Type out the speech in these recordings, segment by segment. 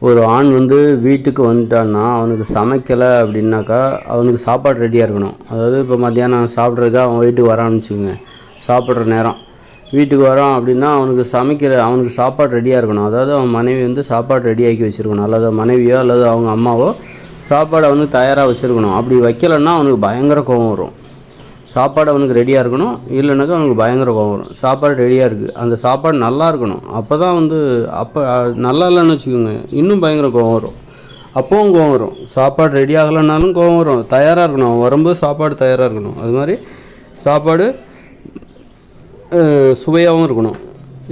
ஒரு ஆண் வந்து வீட்டுக்கு வந்துட்டான்னா அவனுக்கு சமைக்கலை அப்படின்னாக்கா அவனுக்கு சாப்பாடு ரெடியாக இருக்கணும். அதாவது இப்போ மத்தியானம் சாப்பிட்றதுக்கு அவன் வீட்டுக்கு வரான்னு வச்சுக்கோங்க, சாப்பிட்ற நேரம் வீட்டுக்கு வரான் அப்படின்னா அவனுக்கு சாப்பாடு ரெடியாக இருக்கணும். அதாவது அவன் மனைவி வந்து சாப்பாடு ரெடியாக்கி வச்சுருக்கணும், அல்லது மனைவியோ அல்லது அவங்க அம்மாவோ சாப்பாடு அவனுக்கு தயாராக வச்சுருக்கணும். அப்படி வைக்கலைன்னா அவனுக்கு பயங்கர கோபம் வரும். சாப்பாடு அவனுக்கு ரெடியாக இருக்கணும், இல்லைனாக்கா அவனுக்கு பயங்கர கோபம் வரும். சாப்பாடு ரெடியாக இருக்குது, அந்த சாப்பாடு நல்லா இருக்கணும். அப்போ நல்லா இல்லைன்னு வச்சுக்கோங்க, இன்னும் பயங்கர கோபம் வரும். அப்போவும் கோபம் வரும். சாப்பாடு ரெடி ஆகலைன்னாலும் கோபம் வரும். தயாராக இருக்கணும், அவன் வரும்போது சாப்பாடு தயாராக இருக்கணும். அது மாதிரி சாப்பாடு சுவையாகவும் இருக்கணும்.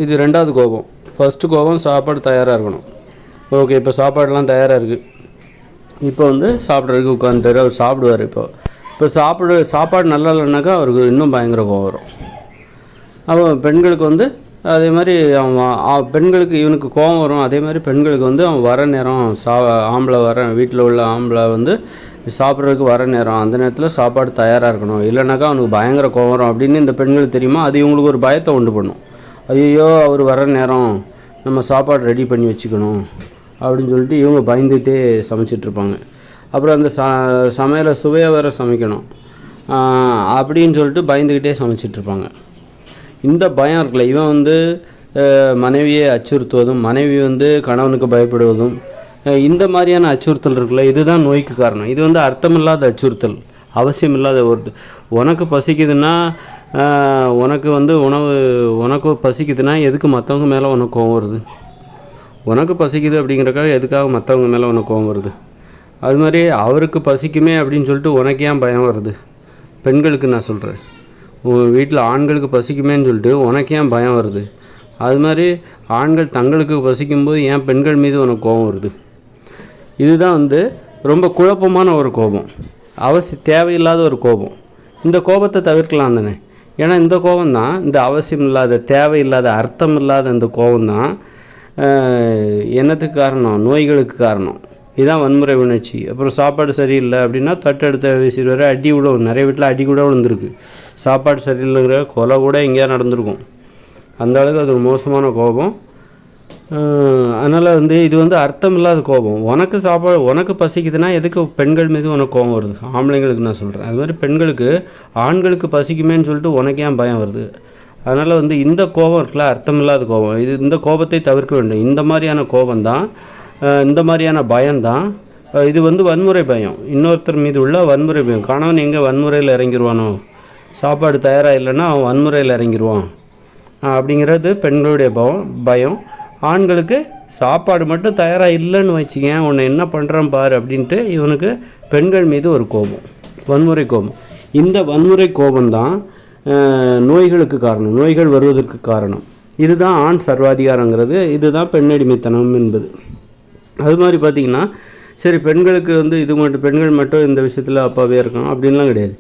இது ரெண்டாவது கோபம். ஃபஸ்ட்டு கோபம் சாப்பாடு தயாராக இருக்கணும். ஓகே, இப்போ சாப்பாடெலாம் தயாராக இருக்குது. இப்போ வந்து சாப்பிட்றதுக்கு உட்காந்துட்டார், அவர் சாப்பிடுவார். இப்போ சாப்பாடு நல்லா இல்லைனாக்கா அவருக்கு இன்னும் பயங்கர கோபம் வரும். அப்போ பெண்களுக்கு வந்து அதே மாதிரி பெண்களுக்கு இவனுக்கு கோபம் வரும். அதே மாதிரி பெண்களுக்கு வந்து அவன் வர நேரம் வீட்டில் உள்ள ஆம்பளை வந்து சாப்பிட்றதுக்கு வர நேரம், அந்த நேரத்தில் சாப்பாடு தயாராக இருக்கணும், இல்லைனாக்கா அவனுக்கு பயங்கர கோபம் வரும் அப்படின்னு இந்த பெண்களுக்கு தெரியுமா. அது இவங்களுக்கு ஒரு பயத்தை உண்டு பண்ணும். ஐயோ, அவர் வர நேரம், நம்ம சாப்பாடு ரெடி பண்ணி வச்சுக்கணும் அப்படின்னு சொல்லிட்டு இவங்க பயந்துகிட்டே சமைச்சிட்ருப்பாங்க. அப்புறம் அந்த சமையலை சுவையாக வேறு சமைக்கணும் அப்படின்னு சொல்லிட்டு பயந்துக்கிட்டே சமைச்சிட்ருப்பாங்க. இந்த பயம் இருக்குல்ல, இவன் வந்து மனைவியை அச்சுறுத்துவதும் மனைவி வந்து கணவனுக்கு பயப்படுவதும், இந்த மாதிரியான அச்சுறுத்தல் இருக்குல்ல, இதுதான் நோய்க்கு காரணம். இது வந்து அர்த்தமில்லாத அச்சுறுத்தல், அவசியம் இல்லாத உனக்கு பசிக்குதுன்னா உனக்கு பசிக்குதுன்னா எதுக்கு மற்றவங்க மேலே உனக்கு கோவம் வருது? உனக்கு பசிக்குது அப்படிங்கிறக்காக எதுக்காக மற்றவங்க மேலே உனக்கு கோவம் வருது? அது மாதிரி அவருக்கு பசிக்குமே அப்படின்னு சொல்லிட்டு உனக்கு ஏன் பயம் வருது? பெண்களுக்கு நான் சொல்கிறேன், உன் வீட்டில் ஆண்களுக்கு பசிக்குமேன்னு சொல்லிட்டு உனக்கு ஏன் பயம் வருது? அது மாதிரி ஆண்கள் தங்களுக்கு பசிக்கும்போது ஏன் பெண்கள் மீது உனக்கு கோபம் வருது? இதுதான் வந்து ரொம்ப குழப்பமான ஒரு கோபம், தேவையில்லாத ஒரு கோபம். இந்த கோபத்தை தவிர்க்கலாம் தானே? ஏன்னா இந்த கோபம்தான், இந்த அவசியம் இல்லாத, தேவையில்லாத, அர்த்தம் இல்லாத இந்த கோபம்தான் என்னத்துக்கு காரணம்? நோய்களுக்கு காரணம். இதுதான் வன்முறை உணர்ச்சி. அப்புறம் சாப்பாடு சரியில்லை அப்படின்னா தட்டு எடுத்து வீசிடுவார், அடி கூட, நிறைய வீட்டில் அடி கூட விழுந்திருக்கு. சாப்பாடு சரியில்லைங்கிற கொலை கூட எங்கேயா நடந்திருக்கும். அந்த அளவுக்கு அது ஒரு மோசமான கோபம். அதனால் வந்து இது வந்து அர்த்தம் இல்லாத கோபம். உனக்கு பசிக்குதுன்னா எதுக்கு பெண்கள் மீது உனக்கு கோபம் வருது? ஆம்பளைங்களுக்கு நான் சொல்கிறேன். அது மாதிரி பெண்களுக்கு ஆண்களுக்கு பசிக்குமேன்னு சொல்லிட்டு உனக்கு ஏன் பயம் வருது? அதனால் வந்து இந்த கோபம் இருக்குல்ல, அர்த்தமில்லாத கோபம், இந்த கோபத்தை தவிர்க்க வேண்டும். இந்த மாதிரியான கோபம்தான், இந்த மாதிரியான பயம்தான் இது வந்து வன்முறை பயம், இன்னொருத்தர் மீது உள்ள வன்முறை பயம். கணவன் எங்கே வன்முறையில் இறங்கிடுவானோ, சாப்பாடு தயாராக இல்லைன்னா அவன் வன்முறையில் இறங்கிடுவான் அப்படிங்கிறது பெண்களுடைய பயம். ஆண்களுக்கு சாப்பாடு மட்டும் தயாராக இல்லைன்னு வச்சுக்கேன், உன்னை என்ன பண்ணுறான் பாரு அப்படின்ட்டு இவனுக்கு பெண்கள் மீது ஒரு கோபம், வன்முறை கோபம். இந்த வன்முறை கோபம்தான் நோய்களுக்கு காரணம், நோய்கள் வருவதற்கு காரணம். இதுதான் ஆண் சர்வாதிகாரங்கிறது, இதுதான் பெண்ணடிமைத்தனம் என்பது. அது மாதிரி பார்த்திங்கன்னா, சரி பெண்களுக்கு வந்து பெண்கள் மட்டும் இந்த விஷயத்தில் அப்பாவே இருக்கணும் அப்படின்லாம் கிடையாது.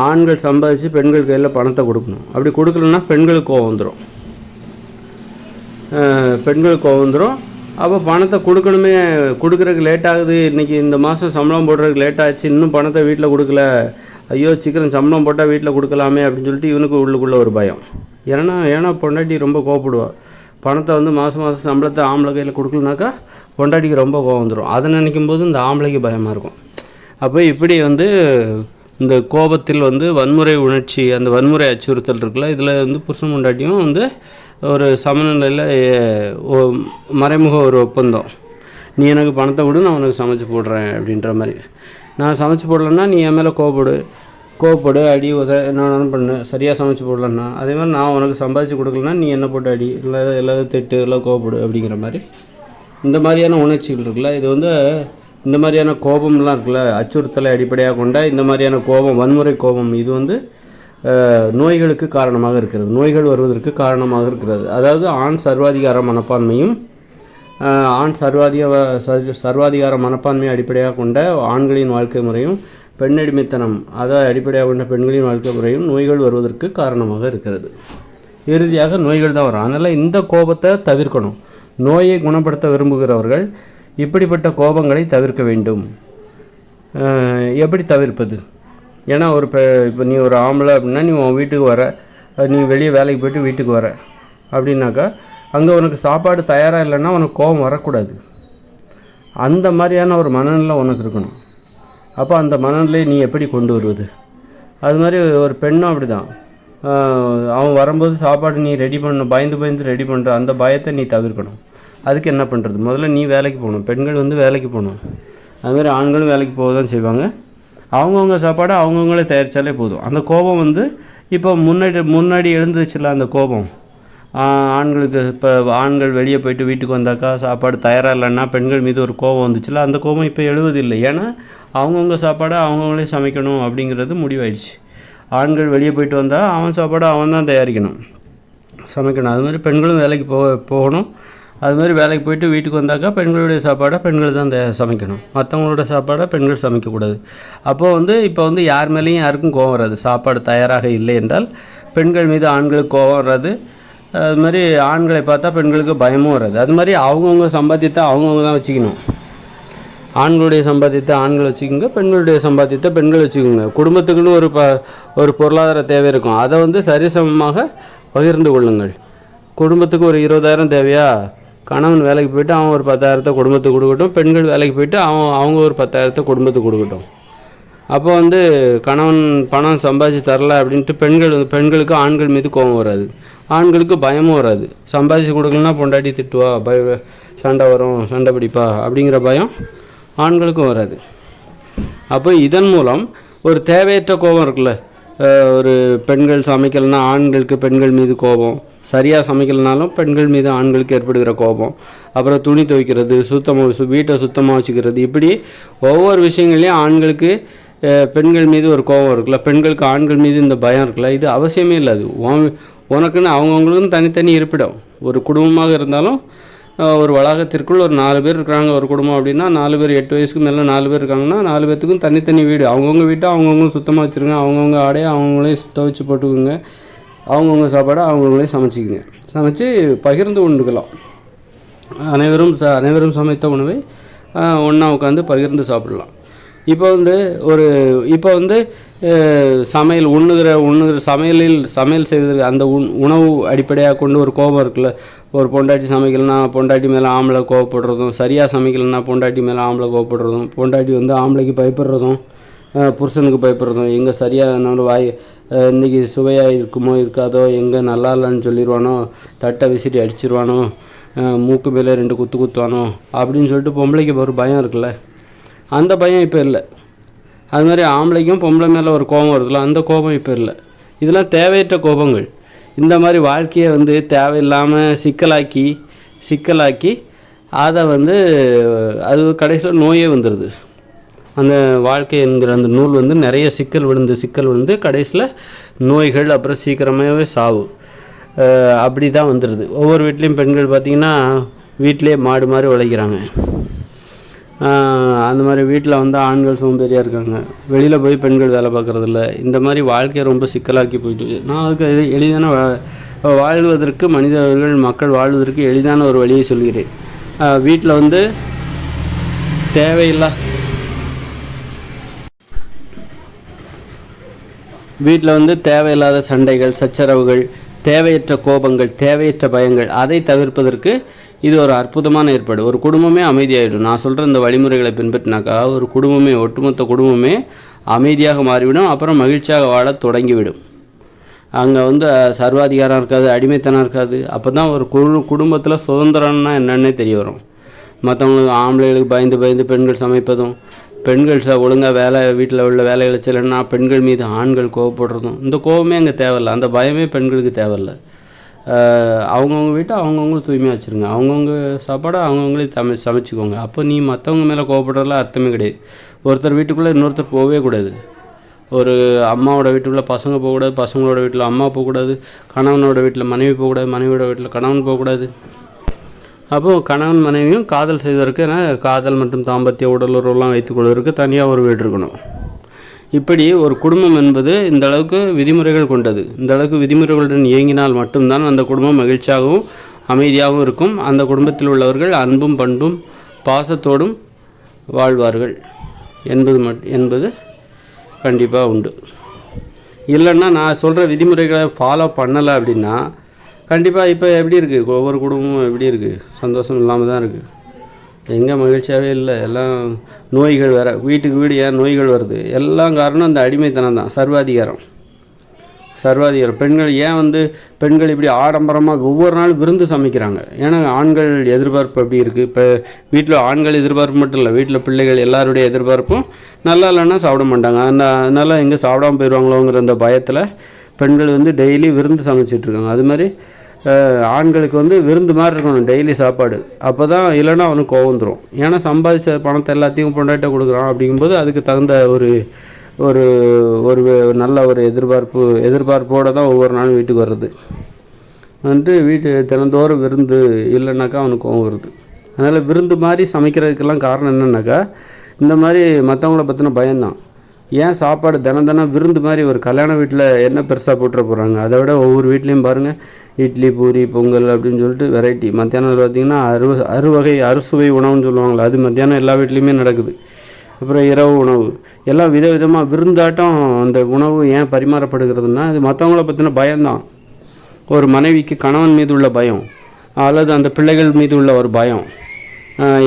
ஆண்கள் சம்பாதிச்சு பெண்கள் கையில் பணத்தை கொடுக்கணும். அப்படி கொடுக்கலன்னா பெண்களுக்கு கோவம் வந்துடும். அப்போ பணத்தை கொடுக்கணுமே, கொடுக்குறதுக்கு லேட் ஆகுது, இன்றைக்கி இந்த மாதம் சம்பளம் போடுறதுக்கு லேட் ஆச்சு, இன்னும் பணத்தை வீட்டில் கொடுக்கல, ஐயோ சீக்கிரம் சம்பளம் போட்டால் வீட்டில் கொடுக்கலாமே அப்படின்னு சொல்லிட்டு இவனுக்கு உள்ளுக்குள்ளே ஒரு பயம். ஏன்னா பொண்டாட்டி ரொம்ப கோவப்படுவா. பணத்தை வந்து மாதம் சம்பளத்தை ஆம்பளை கையில் கொடுக்கலனாக்கா பொண்டாட்டிக்கு ரொம்ப கோவம் வந்துடும். அதை நினைக்கும் போது இந்த ஆம்பளைக்கு பயமாக இருக்கும். அப்போ இப்படி வந்து இந்த கோபத்தில் வந்து வன்முறை உணர்ச்சி, அந்த வன்முறை அச்சுறுத்தல் இருக்குல்ல, இதில் வந்து புருஷன் பொண்டாட்டியும் வந்து ஒரு சமநிலையில் மறைமுக ஒரு ஒப்பந்தம். நீ எனக்கு பணத்தை கொடு, நான் உனக்கு சமைச்சு போடுறேன் அப்படின்ற மாதிரி. நான் சமைச்சு போடலன்னா நீ என் மேலே கோவப்படு, அடி என்ன பண்ணு, சரியாக சமைச்சு போடலன்னா. அதே மாதிரி நான் உனக்கு சம்பாதிச்சு கொடுக்கலன்னா நீ என்ன போட்டு அடி, இல்லை எல்லாத்தையும் திட்டு, இல்லை கோவப்படு அப்படிங்கிற மாதிரி. இந்த மாதிரியான உணர்ச்சிகள் இருக்குல்ல, இது வந்து இந்த மாதிரியான கோபம்லாம் இருக்குல்ல, அச்சுறுத்தலை அடிப்படையாக கொண்ட இந்த மாதிரியான கோபம், வன்முறை கோபம், இது வந்து நோய்களுக்கு காரணமாக இருக்கிறது, நோய்கள் வருவதற்கு காரணமாக இருக்கிறது. அதாவது ஆண் சர்வாதிகார மனப்பான்மையும் சர்வாதிகார மனப்பான்மையை அடிப்படையாக கொண்ட ஆண்களின் வாழ்க்கை முறையும், பெண்ணடிமைத்தனம் அதை அடிப்படையாக கொண்ட பெண்களின் வாழ்க்கை முறையும் நோய்கள் வருவதற்கு காரணமாக இருக்கிறது. இறுதியாக நோய்கள் தான் வரும். அதனால் இந்த கோபத்தை தவிர்க்கணும். நோயை குணப்படுத்த விரும்புகிறவர்கள் இப்படிப்பட்ட கோபங்களை தவிர்க்க வேண்டும். எப்படி தவிர்ப்பது? ஏன்னா இப்போ நீ ஒரு ஆம்பளை அப்படின்னா நீ உன் வீட்டுக்கு வர, நீ வெளியே வேலைக்கு போய்ட்டு வீட்டுக்கு வர அப்படின்னாக்கா அங்கே உனக்கு சாப்பாடு தயாராக இல்லைன்னா உனக்கு கோபம் வரக்கூடாது. அந்த மாதிரியான ஒரு மனநிலை உனக்கு இருக்கணும். அப்போ அந்த மனநிலையை நீ எப்படி கொண்டு வருவது? அது மாதிரி ஒரு பெண்ணும் அப்படி தான். அவன் வரும்போது சாப்பாடு நீ ரெடி பண்ணணும், பயந்து ரெடி பண்ணுற அந்த பயத்தை நீ தவிர்க்கணும். அதுக்கு என்ன பண்ணுறது? முதல்ல நீ வேலைக்கு போகணும். பெண்கள் வந்து வேலைக்கு போகணும். அதுமாதிரி ஆண்களும் வேலைக்கு போக தான் செய்வாங்க. அவங்கவுங்க சாப்பாடை அவங்கவுங்களே தயாரித்தாலே போதும். அந்த கோபம் வந்து இப்போ முன்னாடி எழுந்துச்சுல அந்த கோபம், ஆண்களுக்கு இப்போ ஆண்கள் வெளியே போயிட்டு வீட்டுக்கு வந்தாக்கா சாப்பாடு தயாராக இல்லைன்னா பெண்கள் மீது ஒரு கோபம் வந்துச்சுல, அந்த கோபம் இப்போ எழுவதில்லை. ஏன்னா அவங்கவுங்க சாப்பாடை அவங்கவுங்களே சமைக்கணும் அப்படிங்கிறது முடிவாயிடுச்சு. ஆண்கள் வெளியே போயிட்டு வந்தால் அவன் சாப்பாடை அவன் தான் தயாரிக்கணும், சமைக்கணும். அது மாதிரி பெண்களும் வேலைக்கு போகணும். அது மாதிரி வேலைக்கு போயிட்டு வீட்டுக்கு வந்தாக்கா பெண்களுடைய சாப்பாடை பெண்கள் தான் சமைக்கணும், மற்றவங்களோட சாப்பாடை பெண்கள் சமைக்கக்கூடாது. அப்போது வந்து இப்போ வந்து யார் மேலேயும் யாருக்கும் கோவம் வராது. சாப்பாடு தயாராக இல்லை என்றால் பெண்கள் மீது ஆண்களுக்கு கோவம் வராது. அது மாதிரி ஆண்களை பார்த்தா பெண்களுக்கு பயமும் வராது. அது மாதிரி அவங்கவுங்க சம்பாத்தியத்தை அவங்கவுங்க தான் வச்சுக்கணும். ஆண்களுடைய சம்பாத்தியத்தை ஆண்கள் வச்சுக்கோங்க, பெண்களுடைய சம்பாத்தியத்தை பெண்கள் வச்சுக்கோங்க. குடும்பத்துக்குன்னு ஒரு பொருளாதார தேவை இருக்கும், அதை வந்து சரிசமமாக பகிர்ந்து கொள்ளுங்கள். குடும்பத்துக்கு ஒரு 20,000 தேவையா, கணவன் வேலைக்கு போய்ட்டு அவன் ஒரு 10,000 குடும்பத்துக்கு கொடுக்கட்டும், பெண்கள் வேலைக்கு போய்ட்டு அவங்க ஒரு 10,000 குடும்பத்துக்கு கொடுக்கட்டும். அப்போ வந்து கணவன் பணம் சம்பாதிச்சு தரல அப்படின்ட்டு பெண்களுக்கு ஆண்கள் மீது கோபம் வராது, ஆண்களுக்கு பயமும் வராது. சம்பாதிச்சு கொடுக்கலன்னா பொண்டாட்டி திட்டுவா, சண்டை வரும், சண்டை பிடிப்பா அப்படிங்கிற பயம் ஆண்களுக்கும் வராது. அப்போ இதன் மூலம் ஒரு தேவையற்ற கோபம் இருக்குல்ல, ஒரு பெண்கள் சமைக்கலைன்னா ஆண்களுக்கு பெண்கள் மீது கோபம், சரியாக சமைக்கலைனாலும் பெண்கள் மீது ஆண்களுக்கு ஏற்படுகிற கோபம், அப்புறம் துணி துவைக்கிறது, வீட்டை சுத்தமாக வச்சுக்கிறது, இப்படி ஒவ்வொரு விஷயங்கள்லையும் ஆண்களுக்கு பெண்கள் மீது ஒரு கோபம் இருக்குல்ல, பெண்களுக்கு ஆண்கள் மீது இந்த பயம் இருக்குல்ல, இது அவசியமே இல்லை. அது உனக்குன்னு அவங்கவுங்களுக்குன்னு தனித்தனி இருப்பிடம். ஒரு குடும்பமாக இருந்தாலும் ஒரு வளாகத்திற்குள் ஒரு 4 பேர் இருக்கிறாங்க ஒரு குடும்பம் அப்படின்னா, 4 பேர் 8 வயசுக்கு மேலே 4 பேர் இருக்காங்கன்னா 4 பேர்த்துக்கும் தனித்தனி வீடு. அவங்கவுங்க வீட்டை அவங்கவுங்க சுத்தமாக வச்சுருங்க, அவங்கவுங்க ஆடையை அவங்கவுங்களே துவைச்சி போட்டுக்குங்க, அவங்கவுங்க சாப்பாடை அவங்கவுங்களே சமைச்சிக்கங்க, சமைச்சு பகிர்ந்து உண்டுக்கலாம். அனைவரும் சமைத்த உணவை ஒன்றா உட்காந்து பகிர்ந்து சாப்பிடலாம். இப்போ வந்து சமையல் சமையல் செய்வதற்கு அந்த உணவு அடிப்படையாக கொண்டு ஒரு கோபம் இருக்குல்ல, ஒரு பொண்டாட்டி சமைக்கலைன்னா பொண்டாட்டி மேலே ஆம்பளை கோவப்படுறதும், சரியாக சமைக்கலைன்னா பொண்டாட்டி மேலே ஆம்பளை கோவப்படுறதும், பொண்டாட்டி வந்து ஆம்பளைக்கு பயப்படுறதும், புருஷனுக்கு பயப்படுறதும், எங்கே சரியாக நம்ம இன்றைக்கி சுவையாக இருக்குமோ இருக்காதோ, எங்கே நல்லா இல்லைன்னு சொல்லிடுவானோ, தட்டை விசிறி அடிச்சிருவானோ, மூக்கு மேலே 2 குத்து குத்துவானோ அப்படின்னு சொல்லிட்டு பொம்பளைக்கு ஒரு பயம் இருக்குல்ல, அந்த பயம் இப்போ இல்லை. அது மாதிரி ஆம்பளைக்கும் பொம்பளை மேலே ஒரு கோபம் வருதுல, அந்த கோபம் இப்போ இல்லை. இதெல்லாம் தேவையற்ற கோபங்கள். இந்த மாதிரி வாழ்க்கையை வந்து தேவையில்லாமல் சிக்கலாக்கி அதை வந்து அது கடைசியில் நோயே வந்துடுது. அந்த வாழ்க்கை என்கிற அந்த நூல் வந்து நிறைய சிக்கல் விழுந்து கடைசியில் நோய்கள், அப்புறம் சீக்கிரமாகவே சாவு, அப்படி தான் வந்துடுது. ஒவ்வொரு வீட்லேயும் பெண்கள் பார்த்திங்கன்னா வீட்டிலே மாடு மாதிரி உழைக்கிறாங்க. அந்த மாதிரி வீட்டில் வந்து ஆண்கள் சோம்பேறியாக இருக்காங்க, வெளியில் போய் பெண்கள் வேலை பார்க்குறதில்ல. இந்த மாதிரி வாழ்க்கையை ரொம்ப சிக்கலாக்கி போயிட்டு, நான் அதுக்கு எளிதான வாழ்வதற்கு மக்கள் வாழ்வதற்கு எளிதான ஒரு வழியை சொல்கிறேன். வீட்டில் வந்து தேவையில்லாத சண்டைகள், சச்சரவுகள், தேவையற்ற கோபங்கள், தேவையற்ற பயங்கள், அதை தவிர்ப்பதற்கு இது ஒரு அற்புதமான ஏற்பாடு. ஒரு குடும்பமே அமைதியாகிடும். நான் சொல்கிற இந்த வழிமுறைகளை பின்பற்றினாக்கா ஒரு குடும்பமே, ஒட்டுமொத்த குடும்பமே அமைதியாக மாறிவிடும், அப்புறம் மகிழ்ச்சியாக வாழ தொடங்கிவிடும். அங்கே வந்து சர்வாதிகாரம் இருக்காது, அடிமைத்தனம் இருக்காது. அப்போ தான் ஒரு குடும்பத்தில் சுதந்திரம்னா என்னன்னே தெரிய வரும். மற்றவங்களுக்கு ஆம்பளைகளுக்கு பயந்து பெண்கள் சமைப்பதும், பெண்கள் ஒழுங்காக வீட்டில் உள்ள வேலைகளை செய்யலைன்னா பெண்கள் மீது ஆண்கள் கோவப்படுறதும், இந்த கோபமே அங்கே தேவையில்லை, அந்த பயமே பெண்களுக்கு தேவையில்லை. அவங்கவுங்க வீட்டை அவங்கவுங்களும் தூய்மையாக வச்சுருங்க, அவங்கவுங்க சாப்பாடை அவங்கவுங்களே சமைச்சிக்கோங்க. அப்போ நீ மற்றவங்க மேலே கோவப்படுறதுல அர்த்தமே கிடையாது. ஒருத்தர் வீட்டுக்குள்ளே இன்னொருத்தர் போகவே கூடாது. ஒரு அம்மாவோட வீட்டுக்குள்ளே பசங்க போகக்கூடாது, பசங்களோட வீட்டில் அம்மா போகக்கூடாது, கணவனோட வீட்டில் மனைவி போகக்கூடாது, மனைவியோட வீட்டில் கணவன் போகக்கூடாது. அப்போது கணவன் மனைவியும் காதல் செய்வதற்கு, ஏன்னா காதல் மற்றும் தாம்பத்திய உடலுறவுலாம் வைத்துக்கொள்வதற்கு தனியாக ஒரு வீடு இருக்கணும். இப்படி ஒரு குடும்பம் என்பது இந்த அளவுக்கு விதிமுறைகள் கொண்டது. இந்த அளவுக்கு விதிமுறைகளுடன் இயங்கினால் மட்டும்தான் அந்த குடும்பம் மகிழ்ச்சியாகவும் அமைதியாகவும் இருக்கும். அந்த குடும்பத்தில் உள்ளவர்கள் அன்பும் பண்பும் பாசத்தோடும் வாழ்வார்கள் என்பது கண்டிப்பாக உண்டு. இல்லைன்னா நான் சொல்கிற விதிமுறைகளை ஃபாலோ பண்ணலை அப்படின்னா கண்டிப்பாக இப்போ எப்படி இருக்குது, ஒவ்வொரு குடும்பமும் எப்படி இருக்குது, சந்தோஷம் இல்லாமல் தான் இருக்குது. எங்கே மகிழ்ச்சியாகவே இல்லை. எல்லாம் நோய்கள் வேறு, வீட்டுக்கு வீடு ஏன் நோய்கள் வருது, எல்லாம் காரணம் அந்த அடிமைத்தனம் தான். சர்வாதிகாரம். பெண்கள் ஏன் பெண்கள் இப்படி ஆடம்பரமாக ஒவ்வொரு நாள் விருந்து சமைக்கிறாங்க? ஏன்னா ஆண்கள் எதிர்பார்ப்பு அப்படி இருக்குது. இப்போ வீட்டில் ஆண்கள் எதிர்பார்ப்பு மட்டும் இல்லை, வீட்டில் பிள்ளைகள் எல்லாருடைய எதிர்பார்ப்பும் நல்லா இல்லைன்னா சாப்பிட மாட்டாங்க. அதனால் எங்கே சாப்பிடாமல் போயிடுவாங்களோங்கிற அந்த பயத்தில் பெண்கள் டெய்லி விருந்து சமைச்சிட்ருக்காங்க. அது மாதிரி ஆண்களுக்கு விருந்து மாதிரி இருக்கணும் டெய்லி சாப்பாடு. அப்போ தான், இல்லைன்னா அவனுக்கு கோவம் வந்துடும். ஏன்னா சம்பாதிச்ச பணத்தை எல்லாத்தையும் பொண்டாட்ட கொடுக்குறான். அப்படிங்கும்போது அதுக்கு தகுந்த ஒரு ஒரு ஒரு நல்ல ஒரு எதிர்பார்ப்போடு தான் ஒவ்வொரு நாளும் வீட்டுக்கு வர்றது. வீட்டு தினந்தோறும் விருந்து இல்லைன்னாக்கா அவனுக்கு கோவம் வருது. அதனால் விருந்து மாதிரி சமைக்கிறதுக்கெல்லாம் காரணம் என்னென்னாக்கா இந்த மாதிரி மற்றவங்கள பற்றின பயம்தான். ஏன் சாப்பாடு தினம் விருந்து மாதிரி ஒரு கல்யாண வீட்டில் என்ன பெருசாக போட்டுற போகிறாங்க? அதை விட ஒவ்வொரு வீட்லேயும் பாருங்கள், இட்லி, பூரி, பொங்கல் அப்படின்னு சொல்லிட்டு வெரைட்டி. மத்தியானம் பார்த்திங்கன்னா அறுவகை அறுசுவை உணவுன்னு சொல்லுவாங்களே, அது மத்தியானம் எல்லா வீட்லேயுமே நடக்குது. அப்புறம் இரவு உணவு எல்லாம் விதவிதமாக விருந்தாட்டம். அந்த உணவு ஏன் பரிமாறப்படுகிறதுனா அது மற்றவங்கள பற்றின பயம்தான். ஒரு மனைவிக்கு கணவன் மீது உள்ள பயம், அல்லது அந்த பிள்ளைகள் மீது உள்ள ஒரு பயம்.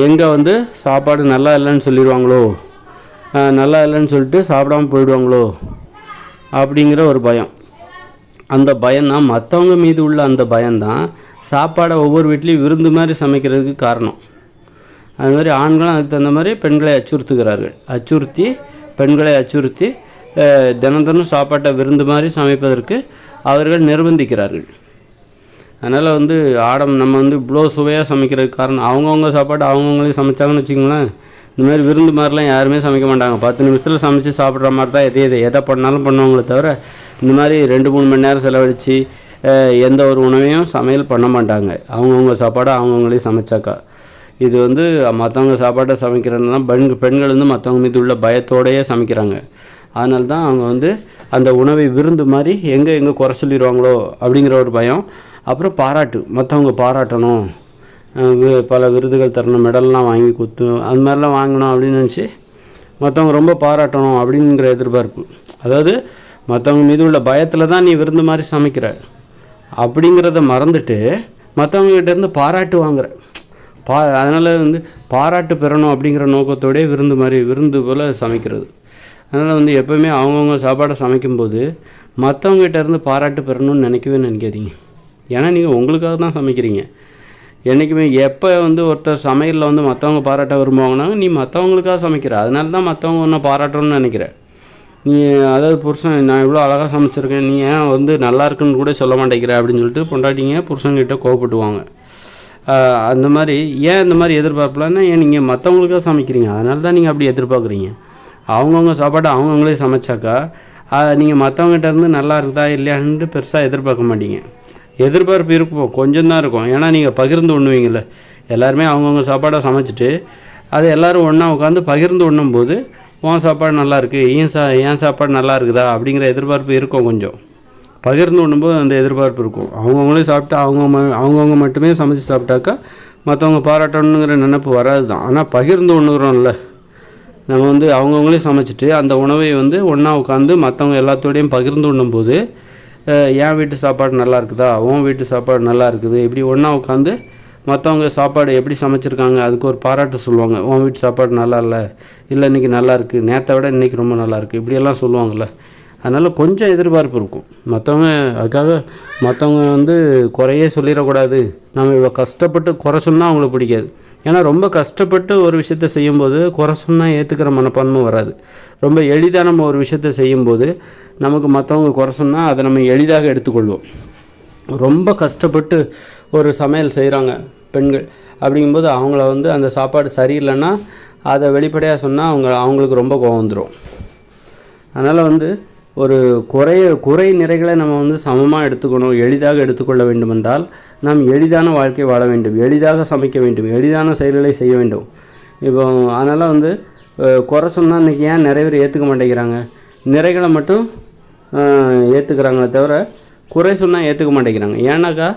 எங்கே சாப்பாடு நல்லா இல்லைன்னு சொல்லிடுவாங்களோ, நல்லா இல்லைன்னு சொல்லிட்டு சாப்பிடாமல் போயிடுவாங்களோ அப்படிங்கிற ஒரு பயம். அந்த பயம்தான், மற்றவங்க மீது உள்ள அந்த பயம்தான் சாப்பாடை ஒவ்வொரு வீட்லேயும் விருந்து மாதிரி சமைக்கிறதுக்கு காரணம். அது மாதிரி ஆண்களும் அதுக்கு தகுந்த மாதிரி பெண்களை பெண்களை அச்சுறுத்தி தினம் சாப்பாட்டை விருந்து மாதிரி சமைப்பதற்கு அவர்கள் நிர்பந்திக்கிறார்கள். அதனால் நம்ம இவ்வளோ சுவையாக சமைக்கிறதுக்கு காரணம் அவங்கவுங்க சாப்பாடு அவங்கவுங்களே சமைச்சாங்கன்னு வச்சுக்கோங்களேன். இந்த மாதிரி விருந்து மாதிரிலாம் யாருமே சமைக்க மாட்டாங்க. 10 நிமிஷத்தில் சமைச்சு சாப்பிட்ற மாதிரி தான் எதை பண்ணாலும் பண்ணுவாங்களே தவிர இந்த மாதிரி 2-3 மணி நேரம் செலவழித்து எந்த ஒரு உணவையும் சமையல் பண்ண மாட்டாங்க. அவங்கவுங்க சாப்பாடை அவங்கவுங்களே சமைச்சாக்கா. இது மற்றவங்க சாப்பாட்டை சமைக்கிறதுனா பெண்கள் மற்றவங்க மீது உள்ள பயத்தோடையே சமைக்கிறாங்க. அதனால தான் அவங்க அந்த உணவை விருந்து மாதிரி எங்கே குறை சொல்லிடுவாங்களோ அப்படிங்கிற ஒரு பயம். அப்புறம் மற்றவங்க பாராட்டணும், பல விருதுகள் தரணும், மெடல்லாம் வாங்கி அது மாதிரிலாம் வாங்கணும் அப்படின்னு நினச்சி மற்றவங்க ரொம்ப பாராட்டணும் அப்படிங்கிற எதிர்பார்ப்பு. அதாவது மற்றவங்க மீது உள்ள பயத்தில் தான் நீ விருந்து மாதிரி சமைக்கிற அப்படிங்கிறத மறந்துட்டு மற்றவங்ககிட்டேருந்து பாராட்டு வாங்குற. அதனால் பாராட்டு பெறணும் அப்படிங்கிற நோக்கத்தோடய விருந்து போல் சமைக்கிறது. அதனால் எப்போவுமே அவங்கவுங்க சாப்பாடை சமைக்கும்போது மற்றவங்ககிட்டேருந்து பாராட்டு பெறணும்னு நினைக்காதீங்க. ஏன்னா நீங்கள் உங்களுக்காக தான் சமைக்கிறீங்க. என்றைக்குமே எப்போ ஒருத்தர் சமையலில் மற்றவங்க பாராட்ட விரும்புவாங்கன்னா நீ மற்றவங்களுக்காக சமைக்கிற, அதனால தான் மற்றவங்க ஒன்றை பாராட்டணும்னு நினைக்கிற. நீ அதாவது புருஷன் நான் இவ்வளோ அழகாக சமைச்சிருக்கேன், நீ ஏன் நல்லா இருக்குன்னு கூட சொல்ல மாட்டேங்கிற அப்படின்னு சொல்லிட்டு பொண்டாட்டிங்க புருஷன்கிட்ட கோவப்பட்டுவாங்க. அந்த மாதிரி ஏன் இந்த மாதிரி எதிர்பார்ப்பலான்னா நீங்கள் மற்றவங்களுக்காக சமைக்கிறீங்க, அதனால தான் நீங்கள் அப்படி எதிர்பார்க்குறீங்க. அவங்கவுங்க சாப்பாட்டை அவங்கவுங்களே சமைச்சாக்கா நீங்கள் மற்றவங்ககிட்டேருந்து நல்லா இருக்குதா இல்லையான்ட்டு பெருசாக எதிர்பார்க்க மாட்டீங்க. எதிர்பார்ப்பு இருக்கும், கொஞ்சம் தான் இருக்கும். ஏன்னா நீங்கள் பகிர்ந்து உண்ணுவீங்கள. எல்லாருமே அவங்கவுங்க சாப்பாடை சமைச்சிட்டு அதை எல்லோரும் ஒன்றா உட்காந்து பகிர்ந்து உண்ணும்போது உன் சாப்பாடு நல்லாயிருக்கு, ஏன் சாப்பாடு நல்லா இருக்குதா அப்படிங்கிற எதிர்பார்ப்பு இருக்கும். கொஞ்சம் பகிர்ந்து உண்ணும்போது அந்த எதிர்பார்ப்பு இருக்கும். அவங்கவுங்களே சாப்பிட்டு அவங்கவுங்க மட்டுமே சமைச்சு சாப்பிட்டாக்கா மற்றவங்க பாராட்டணுங்கிற நினைப்பு வராது தான். ஆனால் பகிர்ந்து உண்ணுகிறோம்ல, நம்ம அவங்கவுங்களே சமைச்சிட்டு அந்த உணவை ஒன்றா உட்காந்து மற்றவங்க எல்லாத்தோடையும் பகிர்ந்து உண்ணும்போது என் வீட்டு சாப்பாடு நல்லா இருக்குதா, உன் வீட்டு சாப்பாடு நல்லா இருக்குது, இப்படி ஒன்றா உட்காந்து மற்றவங்க சாப்பாடு எப்படி சமைச்சிருக்காங்க அதுக்கு ஒரு பாராட்டு சொல்லுவாங்க. உன் வீட்டு சாப்பாடு நல்லா இல்லை, இன்றைக்கி நல்லா இருக்குது, நேற்றை விட இன்றைக்கி ரொம்ப நல்லாயிருக்கு, இப்படியெல்லாம் சொல்லுவாங்கள்ல. அதனால் கொஞ்சம் எதிர்பார்ப்பு இருக்கும். அதுக்காக மற்றவங்க குறையே சொல்லிடக்கூடாது, நம்ம இவ்வளோ கஷ்டப்பட்டு குறை சொன்னால் அவங்களுக்கு பிடிக்காது. ஏன்னா ரொம்ப கஷ்டப்பட்டு ஒரு விஷயத்த செய்யும்போது குறை சொன்னால் ஏற்றுக்கிற மனப்பான்மை வராது. ரொம்ப எளிதாக நம்ம ஒரு விஷயத்த செய்யும்போது நமக்கு மற்றவங்க குறை சொன்னால் அதை நம்ம எளிதாக எடுத்துக்கொள்வோம். ரொம்ப கஷ்டப்பட்டு ஒரு சமையல் செய்கிறாங்க பெண்கள் அப்படிங்கும்போது அவங்கள அந்த சாப்பாடு சரியில்லைன்னா அதை வெளிப்படையாக சொன்னால் அவங்களுக்கு ரொம்ப கோவம் வந்துடும். அதனால் ஒரு குறை நிறைகளை நம்ம சமமாக எடுத்துக்கணும், எளிதாக எடுத்துக்கொள்ள வேண்டுமென்றால் நாம் எளிதான வாழ்க்கை வாழ வேண்டும், எளிதாக சமைக்க வேண்டும், எளிதான செயல்களை செய்ய வேண்டும். இப்போ அதனால் குறை சொன்னால் இன்றைக்கி ஏன் நிறைய பேர் ஏற்றுக்க மாட்டேங்கிறாங்க? நிறைகளை மட்டும் ஏற்றுக்கிறாங்களே தவிர குறை சொன்னால் ஏற்றுக்க மாட்டேங்கிறாங்க. ஏன்னாக்கா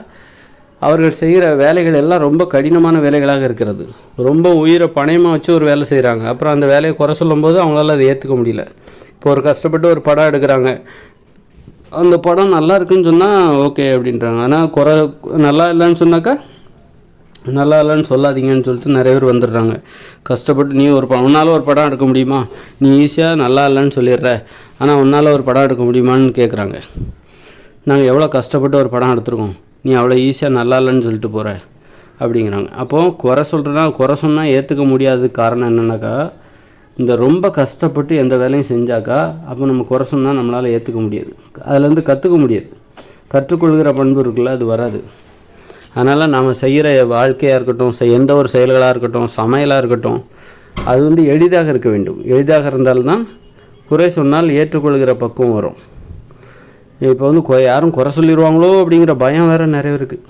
அவர்கள் செய்கிற வேலைகள் எல்லாம் ரொம்ப கடினமான வேலைகளாக இருக்கிறது. ரொம்ப உயிரை பணயமாக வச்சு ஒரு வேலை செய்கிறாங்க. அப்புறம் அந்த வேலையை குறை சொல்லும்போது அவங்களால அதை ஏற்றுக்க முடியல. இப்போ ஒரு கஷ்டப்பட்டு ஒரு படம் எடுக்கிறாங்க, அந்த படம் நல்லா இருக்குன்னு சொன்னால் ஓகே அப்படின்றாங்க. ஆனால் நல்லா இல்லைன்னு சொன்னாக்கா நல்லா இல்லைன்னு சொல்லாதீங்கன்னு சொல்லிட்டு நிறைய பேர் வந்துடுறாங்க. கஷ்டப்பட்டு நீ உன்னால் ஒரு படம் எடுக்க முடியுமா, நீ ஈஸியாக நல்லா இல்லைன்னு சொல்லிடுற, ஆனால் உன்னால் ஒரு படம் எடுக்க முடியுமான்னு கேட்குறாங்க. நாங்கள் எவ்வளோ கஷ்டப்பட்டு ஒரு படம் எடுத்துருக்கோம், நீ அவ்வளோ ஈஸியாக நல்லா இல்லைன்னு சொல்லிட்டு போகிற அப்படிங்கிறாங்க. அப்போது குறை சொன்னால் ஏற்றுக்க முடியாதது காரணம் என்னென்னாக்கா, இந்த ரொம்ப கஷ்டப்பட்டு எந்த வேலையும் செஞ்சாக்கா அப்போ நம்ம குறை சொன்னால் நம்மளால் ஏற்றுக்க முடியாது, அதுலேருந்து கற்றுக்க முடியாது. கற்றுக்கொள்கிற பண்பு இருக்குல்ல, அது வராது. அதனால் நாம் செய்கிற வாழ்க்கையாக இருக்கட்டும், எந்த ஒரு செயல்களாக இருக்கட்டும், சமையலாக இருக்கட்டும், அது எளிதாக இருக்க வேண்டும். எளிதாக இருந்தால்தான் குறை சொன்னால் ஏற்றுக்கொள்கிற பக்குவம் வரும். இப்போ யாரும் குறை சொல்லிடுவாங்களோ அப்படிங்கிற பயம் வேறு நிறைய இருக்குது.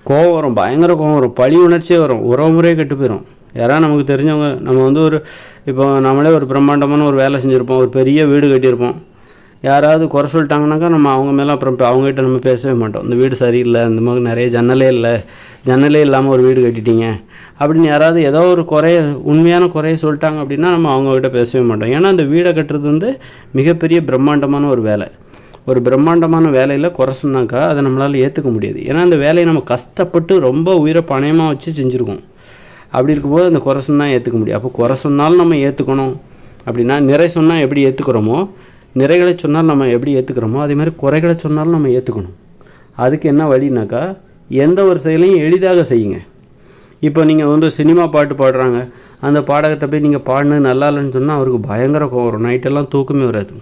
கோவம் வரும், பயங்கர கோவம் வரும், பழி உணர்ச்சியே வரும், உறவு முறையே கெட்டு போயிடும். யாராவது நமக்கு தெரிஞ்சவங்க, நம்ம இப்போ நம்மளே ஒரு பிரம்மாண்டமான ஒரு வேலை செஞ்சுருப்போம், ஒரு பெரிய வீடு கட்டியிருப்போம், யாராவது குறை சொல்லிட்டாங்கனாக்கா நம்ம அவங்க மேலே அப்புறம் அவங்ககிட்ட நம்ம பேசவே மாட்டோம். இந்த வீடு சரியில்லை, இந்த மாதிரி நிறைய ஜன்னலே இல்லாமல் ஒரு வீடு கட்டிட்டீங்க அப்படின்னு யாராவது ஏதோ ஒரு உண்மையான குறையை சொல்லிட்டாங்க அப்படின்னா நம்ம அவங்ககிட்ட பேசவே மாட்டோம். ஏன்னா அந்த வீடை கட்டுறது மிகப்பெரிய பிரம்மாண்டமான ஒரு வேலை. ஒரு பிரம்மாண்டமான வேலையில் குறை சொன்னாக்கா அதை நம்மளால் ஏற்றுக்க முடியாது. ஏன்னா அந்த வேலையை நம்ம கஷ்டப்பட்டு ரொம்ப உயிரை பணயமாக வச்சு செஞ்சுருக்கோம். அப்படி இருக்கும்போது அந்த குறை சொன்னால் ஏற்றுக்க முடியும். அப்போ குறை சொன்னாலும் நம்ம ஏற்றுக்கணும் அப்படின்னா, நிறை சொன்னால் எப்படி ஏற்றுக்கிறோமோ, நிறைகளை சொன்னால் நம்ம எப்படி ஏற்றுக்கிறோமோ, அதேமாதிரி குறைகளை சொன்னாலும் நம்ம ஏற்றுக்கணும். அதுக்கு என்ன வழினாக்கா, எந்த ஒரு செயலையும் எளிதாக செய்யுங்க. இப்போ நீங்கள் சினிமா பாட்டு பாடுறாங்க, அந்த பாடகத்தை போய் நீங்கள் பாடினது நல்லா இல்லைன்னு சொன்னால் அவருக்கு பயங்கர கோவம் வரும், நைட்டெல்லாம் தூக்கமே வராது,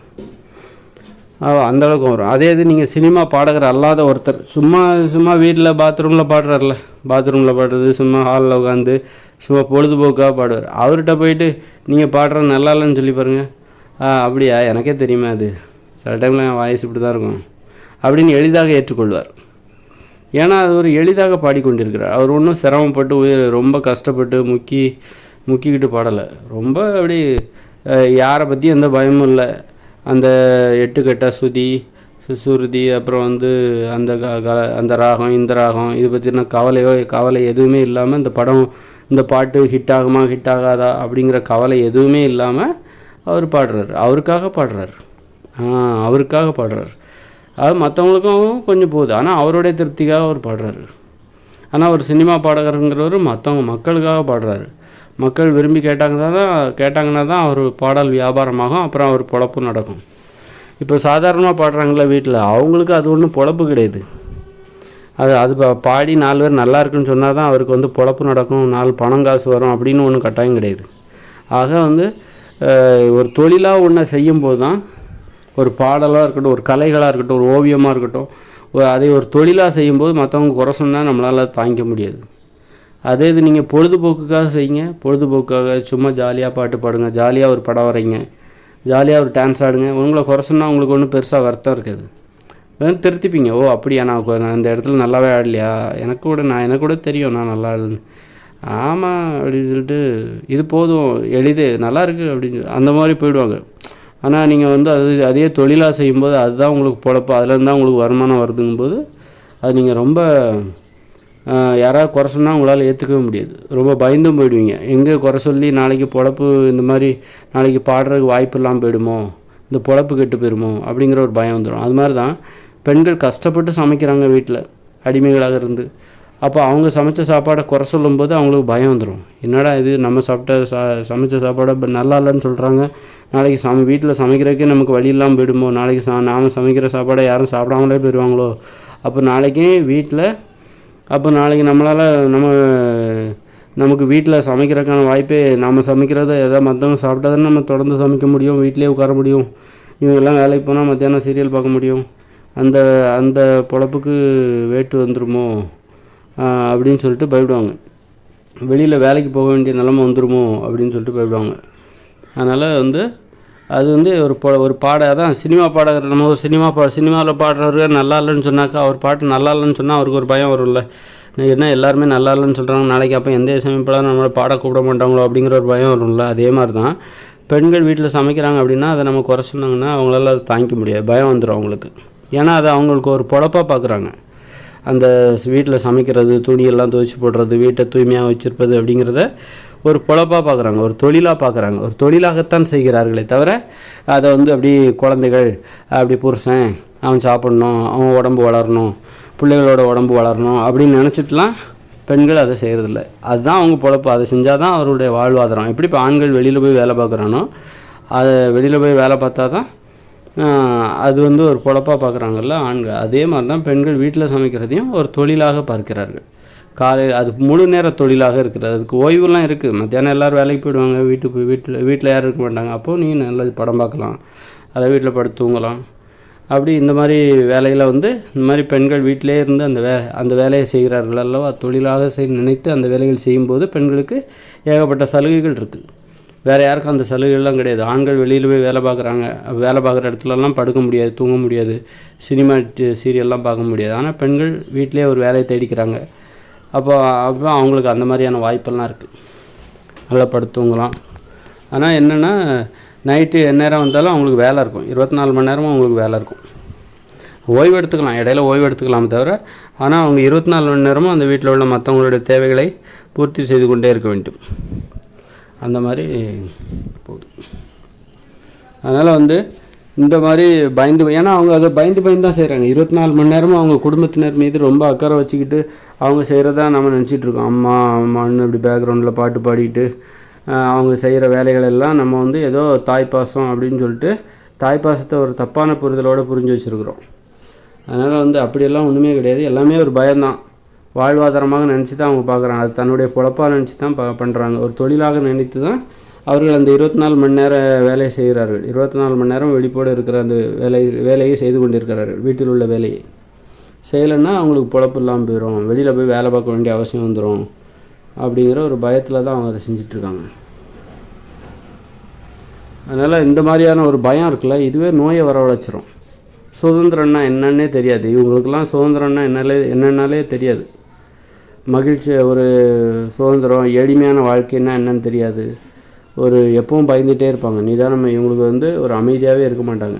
அந்தளவுக்கு வரும். அதே இது நீங்கள் சினிமா பாடகர் அல்லாத ஒருத்தர் சும்மா வீட்டில் பாத்ரூமில் பாடுறாருல, பாத்ரூமில் பாடுறது, சும்மா ஹாலில் உட்காந்து சும்மா பொழுதுபோக்காக பாடுவார், அவர்கிட்ட போயிட்டு நீங்கள் பாடுற நல்லா இல்லைன்னு சொல்லி பாருங்கள், அப்படியா, எனக்கே தெரியுமா, அது சில டைமில் என் வாய்ஸ் இப்படி தான் இருக்கும் அப்படின்னு எளிதாக ஏற்றுக்கொள்வார். ஏன்னா அது ஒரு எளிதாக பாடிக்கொண்டிருக்கிறார். அவர் ஒன்றும் சிரமப்பட்டு ரொம்ப கஷ்டப்பட்டு முக்கிக்கிட்டு பாடலை. ரொம்ப அப்படி யாரை பற்றியும் எந்த பயமும் இல்லை. அந்த 8 கட்ட சுருதி, அப்புறம் அந்த ராகம், இந்த ராகம், இது பற்றின கவலை எதுவுமே இல்லாமல் இந்த பாட்டு ஹிட் ஆகாதா அப்படிங்கிற கவலை எதுவுமே இல்லாமல் அவர் பாடுறார். அவருக்காக பாடுறார். அது மற்றவங்களுக்கும் கொஞ்சம் போகுது, ஆனால் அவருடைய திருப்திக்காக அவர் பாடுறாரு. ஆனால் ஒரு சினிமா பாடகருங்கிறவர் மக்களுக்காக பாடுறாரு. மக்கள் விரும்பி கேட்டாங்கன்னா தான் அவர் பாடல் வியாபாரமாகும், அப்புறம் அவர் பொழப்பு நடக்கும். இப்போ சாதாரணமாக பாடுறாங்களே வீட்டில், அவங்களுக்கு அது ஒன்றும் பொழப்பு கிடையாது. அது பாடி 4 பேர் நல்லா இருக்குன்னு சொன்னால் தான் அவருக்கு பொழப்பு நடக்கும், 4 பணம் காசு வரும் அப்படின்னு ஒன்றும் கட்டாயம் கிடையாது. ஆக ஒரு தொழிலாக ஒன்றை செய்யும்போது தான், ஒரு பாடலாக இருக்கட்டும், ஒரு கலைகளாக இருக்கட்டும், ஒரு ஓவியமாக இருக்கட்டும், அதை ஒரு தொழிலாக செய்யும்போது மற்றவங்க குறை சொன்னால் நம்மளால் தாங்கிக்க முடியாது. அதே இது நீங்கள் பொழுதுபோக்குக்காக செய்யுங்க, பொழுதுபோக்காக சும்மா ஜாலியாக பாட்டு பாடுங்க, ஜாலியாக ஒரு படம் வரைங்க, ஜாலியாக ஒரு டான்ஸ் ஆடுங்க. உங்களை குறை சொன்னால் உங்களுக்கு ஒன்றும் பெருசாக வருத்தம் இருக்காது, திருத்திப்பீங்க. ஓ அப்படியா, நான் இந்த இடத்துல நல்லாவே ஆடலையா, எனக்கு கூட தெரியும் நான் நல்லா ஆடலன்னு, ஆமாம் அப்படின்னு சொல்லிட்டு இது போதும், நல்லா இருக்குது அப்படின்னு அந்த மாதிரி போயிடுவாங்க. ஆனால் நீங்கள் அதே தொழிலாக செய்யும்போது அதுதான் உங்களுக்கு பொழப்பு, அதுலேருந்து தான் உங்களுக்கு வருமானம் வருதுங்கும்போது அது நீங்கள் ரொம்ப யாராவது குறை சொன்னால் உங்களால் ஏற்றுக்கவே முடியாது, ரொம்ப பயந்தும் போயிடுவீங்க. எங்கே குறை சொல்லி நாளைக்கு பொழப்பு இந்த மாதிரி நாளைக்கு பாடுறதுக்கு வாய்ப்பு இல்லாமல் போயிடுமோ, இந்த பொழப்பு கெட்டு போயிடுமோ அப்படிங்கிற ஒரு பயம் வந்துடும். அது மாதிரி தான் பெண்கள் கஷ்டப்பட்டு சமைக்கிறாங்க வீட்டில் அடிமைகளாக இருந்து. அப்போ அவங்க சமைச்ச சாப்பாடை குறை சொல்லும்போது அவங்களுக்கு பயம் வந்துடும். என்னடா இது, நம்ம சமைச்ச சாப்பாடை நல்லா இல்லைன்னு சொல்கிறாங்க, நாளைக்கு வீட்டில் சமைக்கிறதுக்கே நமக்கு வழி இல்லாமல் போயிடுமோ, நாளைக்கு நாம் சமைக்கிற சாப்பாடை யாரும் சாப்பிடாமலே போயிடுவாங்களோ, அப்போ நாளைக்கு நம்மளால் நமக்கு வீட்டில் சமைக்கிறதுக்கான வாய்ப்பே, நம்ம சமைக்கிறத எதாவது மற்றவங்க சாப்பிட்டா தானே நம்ம தொடர்ந்து சமைக்க முடியும், வீட்டிலே உட்கார முடியும், இவங்கெல்லாம் வேலைக்கு போனால் மத்தியானம் சீரியல் பார்க்க முடியும், அந்த பொழப்புக்கு வேட்டு வந்துடுமோ அப்படின்னு சொல்லிட்டு பயப்படுவாங்க. வெளியில் வேலைக்கு போக வேண்டிய நிலைமை வந்துடுமோ அப்படின்னு சொல்லிட்டு பயப்படுவாங்க. அதனால் அது ஒரு அதான் சினிமா பாடகர், நம்ம ஒரு சினிமாவில் பாடுறவர் நல்லா இல்லைன்னு சொன்னாக்கா, அவர் பாட்டு நல்லா இல்லைன்னு சொன்னால் அவருக்கு ஒரு பயம் வரும்ல, என்ன எல்லாருமே நல்லா இல்லைன்னு சொல்கிறாங்க, நாளைக்கு அப்போ எந்த சமைப்பாலும் நம்மளை பாட கூப்பிட மாட்டாங்களோ அப்படிங்கிற ஒரு பயம் வரும்ல. அதே மாதிரி தான் பெண்கள் வீட்டில் சமைக்கிறாங்க அப்படின்னா அதை நம்ம குறை சொன்னாங்கன்னா அவங்களால அதை தாங்கிக்க முடியாது, பயம் வந்துடும் அவங்களுக்கு. ஏன்னா அதை அவங்களுக்கு ஒரு பொழப்பாக பார்க்குறாங்க. அந்த வீட்டில் சமைக்கிறது, துணியெல்லாம் துவைச்சி போடுறது, வீட்டை தூய்மையாக வச்சுருப்பது அப்படிங்கிறத ஒரு பொழப்பாக பார்க்குறாங்க, ஒரு தொழிலாக பார்க்குறாங்க, ஒரு தொழிலாகத்தான் செய்கிறார்களே தவிர அதை அப்படி குழந்தைகள், அப்படி புருஷன் அவன் சாப்பிட்ணும், அவன் உடம்பு வளரணும், பிள்ளைகளோட உடம்பு வளரணும் அப்படின்னு நினச்சிட்டுலாம் பெண்கள் அதை செய்கிறதில்ல. அதுதான் அவங்க பொழப்பு. அதை செஞ்சால் தான் அவருடைய வாழ்வாதாரம். எப்படி இப்போ ஆண்கள் வெளியில் போய் வேலை பார்க்குறானோ, அதை வெளியில் போய் வேலை பார்த்தா தான் அது வந்து ஒரு பொழப்பாக பார்க்குறாங்கல்ல ஆண்கள். அதே மாதிரி தான் பெண்கள் வீட்டில் சமைக்கிறதையும் ஒரு தொழிலாக பார்க்கிறார்கள். அது முழு நேர தொழிலாக இருக்கிறது. அதுக்கு ஓய்வுலாம் இருக்குது. மத்தியானம் எல்லோரும் வேலைக்கு போயிடுவாங்க. வீட்டில் யாரும் இருக்க மாட்டாங்க. அப்போது நீ நல்ல படம் பார்க்கலாம், அதை வீட்டில் படுத்து தூங்கலாம். அப்படி இந்த மாதிரி வேலையில் வந்து இந்த மாதிரி பெண்கள் வீட்டிலே இருந்து அந்த வேலையை செய்கிறார்கள் அல்லவா. தொழிலாக நினைத்து அந்த வேலைகள் செய்யும்போது பெண்களுக்கு ஏகப்பட்ட சலுகைகள் இருக்குது. வேறு யாருக்கும் அந்த சலுகைகள்லாம் கிடையாது. ஆண்கள் வெளியில் போய் வேலை பார்க்குறாங்க. வேலை பார்க்குற இடத்துலலாம் படுக்க முடியாது, தூங்க முடியாது, சினிமா சீரியல்லாம் பார்க்க முடியாது. ஆனால் பெண்கள் வீட்டிலே ஒரு வேலையை தேடிக்கிறாங்க. அப்போ அவங்களுக்கு அந்த மாதிரியான வாய்ப்பெல்லாம் இருக்குது. நல்லா படுத்து தூங்கலாம். ஆனால் என்னென்னா நைட்டு எந்நேரம் வந்தாலும் அவங்களுக்கு வேலை இருக்கும். 24 மணி நேரமும் அவங்களுக்கு வேலை இருக்கும். ஓய்வு எடுத்துக்கலாம், இடையில ஓய்வு எடுத்துக்கலாமே தவிர, ஆனால் அவங்க 24 மணி நேரமும் அந்த வீட்டில் உள்ள மற்றவங்களுடைய தேவைகளை பூர்த்தி செய்து கொண்டே இருக்க வேண்டும். அந்த மாதிரி போகுது. அதனால் வந்து இந்த மாதிரி ஏன்னா அவங்க அதை பயந்து தான் செய்கிறாங்க. 24 மணி நேரமும் அவங்க குடும்பத்தினர் மீது ரொம்ப அக்கறை வச்சுக்கிட்டு அவங்க செய்கிறதா நம்ம நினச்சிட்ருக்கோம். அம்மான்னு இப்படி பேக்ரவுண்டில் பாட்டு பாடிக்கிட்டு அவங்க செய்கிற வேலைகள் எல்லாம் நம்ம வந்து ஏதோ தாய்ப்பாசம் அப்படின்னு சொல்லிட்டு தாய்ப்பாசத்தை ஒரு தப்பான புரிதலோடு புரிஞ்சு வச்சுருக்குறோம். அதனால் வந்து அப்படியெல்லாம் ஒன்றுமே கிடையாது. எல்லாமே ஒரு பயம்தான். வாழ்வாதாரமாக நினச்சி தான் அவங்க பார்க்குறாங்க. அது தன்னுடைய பொழப்பாக நினச்சி தான் பண்ணுறாங்க. ஒரு தொழிலாக நினைத்து தான் அவர்கள் அந்த 24 மணி நேர வேலையை செய்கிறார்கள். 24 மணி நேரம் வெளிப்போடு இருக்கிற அந்த வேலையை செய்து கொண்டிருக்கிறார்கள். வீட்டில் உள்ள வேலையை செய்யலைன்னா அவங்களுக்கு பொழப்பு இல்லாமல் போயிடும், வெளியில் போய் வேலை பார்க்க வேண்டிய அவசியம் வந்துடும் அப்படிங்கிற ஒரு பயத்தில் தான் அவங்க அதை செஞ்சிட்ருக்காங்க. அதனால் இந்த மாதிரியான ஒரு பயம் இருக்குல்ல, இதுவே நோயை வரவழைச்சிரும். சுதந்திரம்னா என்னன்னே தெரியாது இவங்களுக்கெல்லாம். சுதந்திரம்னா என்னன்னாலே தெரியாது. மகிழ்ச்சி, ஒரு சுதந்திரம், எளிமையான வாழ்க்கைன்னா என்னன்னு தெரியாது. ஒரு எப்பவும் பயந்துகிட்டே இருப்பாங்க. நிதானம் இவங்களுக்கு வந்து ஒரு அமைதியாகவே இருக்க மாட்டாங்க.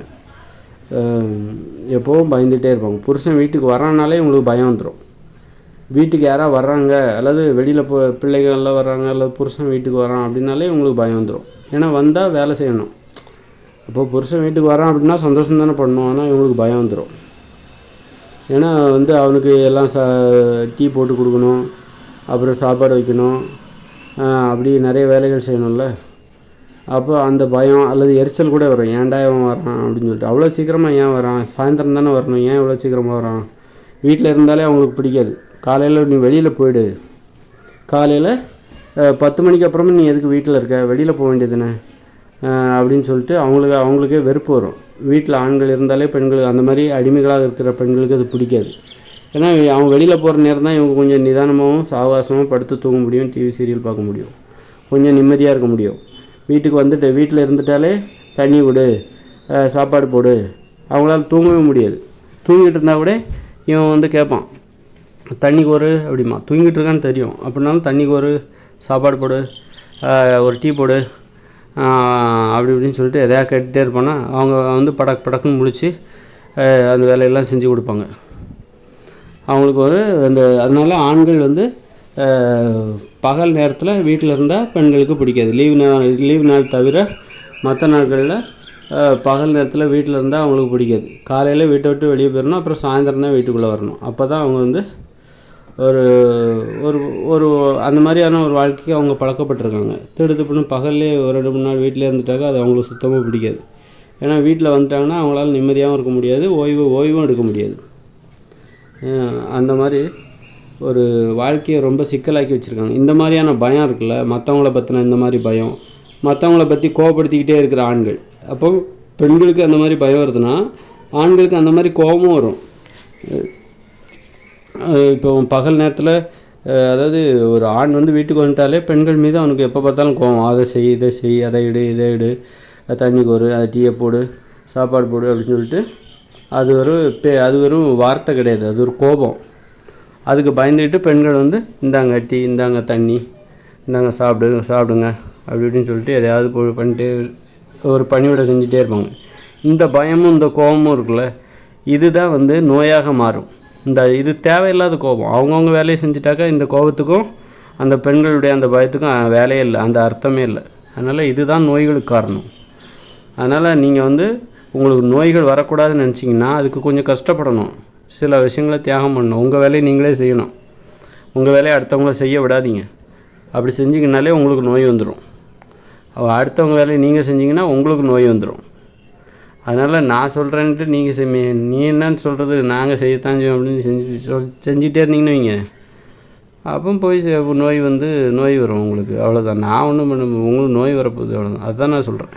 எப்போவும் பயந்துகிட்டே இருப்பாங்க. புருஷன் வீட்டுக்கு வரானாலே இவங்களுக்கு பயம் வந்துடும். வீட்டுக்கு யாராவது வர்றாங்க அல்லது வெளியில் பிள்ளைகள்லாம் வர்றாங்க அல்லது புருஷன் வீட்டுக்கு வரான் அப்படின்னாலே இவங்களுக்கு பயம் வந்துடும். ஏன்னா வந்தால் வேலை செய்யணும். அப்போது புருஷன் வீட்டுக்கு வரான் அப்படின்னா சந்தோஷம் தானே பண்ணணும். ஆனால் இவங்களுக்கு பயம் வந்துடும். ஏன்னா வந்து அவனுக்கு எல்லாம் டீ போட்டு கொடுக்கணும், அப்புறம் சாப்பாடு வைக்கணும், அப்படி நிறைய வேலைகள் செய்யணும்ல. அப்போ அந்த பயம் அல்லது எரிச்சல் கூட வரும். ஏன்டா இவன் வரான் அப்படின்னு சொல்லிட்டு. அவ்வளோ சீக்கிரமாக ஏன் வரான், சாயந்தரம் தானே வரணும், ஏன் இவ்வளோ சீக்கிரமாக வரான். வீட்டில் இருந்தாலே அவங்களுக்கு பிடிக்காது. காலையில் நீ வெளியில் போயிடு, காலையில் 10 மணிக்கு அப்புறமா நீ எதுக்கு வீட்டில் இருக்க, வெளியில் போக வேண்டியதுன்னு அப்படின்னு சொல்லிட்டு அவங்களுக்கே வெறுப்பு வரும். வீட்டில் ஆண்கள் இருந்தாலே பெண்கள் அந்த மாதிரி அடிமைகளாக இருக்கிற பெண்களுக்கு அது பிடிக்காது. ஏன்னா அவங்க வெளியில் போகிற நேரம் தான் இவங்க கொஞ்சம் நிதானமாகவும் சாவகாசமாகவும் படுத்து தூங்க முடியும், டிவி சீரியல் பார்க்க முடியும், கொஞ்சம் நிம்மதியாக இருக்க முடியும். வீட்டுக்கு வந்துட்டு வீட்டில் இருந்துட்டாலே தண்ணி கொடு, சாப்பாடு போடு, அவங்களால தூங்கவே முடியாது. தூங்கிட்டு இருந்தால் கூட இவன் வந்து கேட்பான், தண்ணிக்கு ஒரு அப்படிமா. தூங்கிட்டு இருக்கான்னு தெரியும், அப்படின்னாலும் தண்ணிக்கு ஒரு, சாப்பாடு போடு, ஒரு டீ போடு, அப்படி இப்படின்னு சொல்லிட்டு எதையா கேட்டுகிட்டே இருப்பானா அவங்க வந்து படக்குன்னு முழிச்சு அந்த வேலையெல்லாம் செஞ்சு கொடுப்பாங்க அவங்களுக்கு. அதனால ஆண்கள் வந்து பகல் நேரத்தில் வீட்டில் இருந்தால் பெண்களுக்கு பிடிக்காது. லீவு நாள் தவிர மற்ற நாட்களில் பகல் நேரத்தில் வீட்டில் இருந்தால் அவங்களுக்கு பிடிக்காது. காலையில் வீட்டை விட்டு வெளியே போயிடணும், அப்புறம் சாயந்தரம் தான் வீட்டுக்குள்ளே வரணும். அப்போ தான் அவங்க வந்து ஒரு ஒரு ஒரு அந்த மாதிரியான ஒரு வாழ்க்கைக்கு அவங்க பழக்கப்பட்டிருக்காங்க. திடுதிப்புன்னு பகல்லே ஒரு 2-3 நாள் வீட்டிலே இருந்துட்டாங்க, அது அவங்களுக்கு சுத்தமாக பிடிக்காது. ஏன்னா வீட்டில் வந்துட்டாங்கன்னா அவங்களால நிம்மதியாகவும் இருக்க முடியாது, ஓய்வும் எடுக்க முடியாது. அந்த மாதிரி ஒரு வாழ்க்கையை ரொம்ப சிக்கலாக்கி வச்சுருக்காங்க. இந்த மாதிரியான பயம் இருக்குல்ல, மற்றவங்கள பற்றின இந்த மாதிரி பயம், மற்றவங்கள பற்றி கோபப்படுத்திக்கிட்டே இருக்கிற ஆண்கள். அப்போ பெண்களுக்கு அந்த மாதிரி பயம் வருதுன்னா ஆண்களுக்கு அந்த மாதிரி கோபமும் வரும். இப்போ பகல் நேரத்தில் அதாவது ஒரு ஆண் வந்து வீட்டுக்கு வந்துட்டாலே பெண்கள் மீது அவனுக்கு எப்போ பார்த்தாலும் கோபம். அதை செய், இதை செய், அதை இடு, தண்ணிக்கு ஒரு, அதை டீயை போடு, சாப்பாடு போடு அப்படின்னு சொல்லிட்டு அது வெறும் வார்த்தை கிடையாது, அது ஒரு கோபம். அதுக்கு பயந்துக்கிட்டு பெண்கள் வந்து இந்தாங்க டீ, இந்தாங்க தண்ணி, இந்தாங்க சாப்பிடுங்க அப்படி இப்படின்னு சொல்லிட்டு எதையாவது பண்ணிட்டு ஒரு பணிவிடை செஞ்சுட்டே இருப்பாங்க. இந்த பயமும் இந்த கோபமும் இருக்குல்ல, இதுதான் வந்து நோயாக மாறும். இது தேவையில்லாத கோபம். அவங்கவுங்க வேலையை செஞ்சுட்டாக்கா இந்த கோபத்துக்கும் அந்த பெண்களுடைய அந்த பயத்துக்கும் வேலையே இல்லை, அந்த அர்த்தமே இல்லை. அதனால் இதுதான் நோய்களுக்கு காரணம். அதனால் நீங்கள் வந்து உங்களுக்கு நோய்கள் வரக்கூடாதுன்னு நினச்சிங்கன்னா அதுக்கு கொஞ்சம் கஷ்டப்படணும், சில விஷயங்களை தியாகம் பண்ணணும், உங்கள் வேலையை நீங்களே செய்யணும். உங்கள் வேலையை அடுத்தவங்கள செய்ய விடாதீங்க. அப்படி செஞ்சிங்கனாலே உங்களுக்கு நோய் வந்துடும். அடுத்தவங்க வேலையை நீங்கள் செஞ்சிங்கன்னா உங்களுக்கு நோய் வந்துடும். அதனால் நான் சொல்கிறேன்ட்டு நீங்கள் நீ என்னன்னு சொல்கிறது, நாங்கள் செய்யத்தான் செய்வோம் அப்படின்னு செஞ்சுட்டே இருந்தீங்கன்னு வைங்க, அப்போ போய் நோய் வரும் உங்களுக்கு. அவ்வளோதான். நான் ஒன்றும் உங்களுக்கு நோய் வரப்போகுது, அவ்வளோதான். அதுதான் நான் சொல்கிறேன்.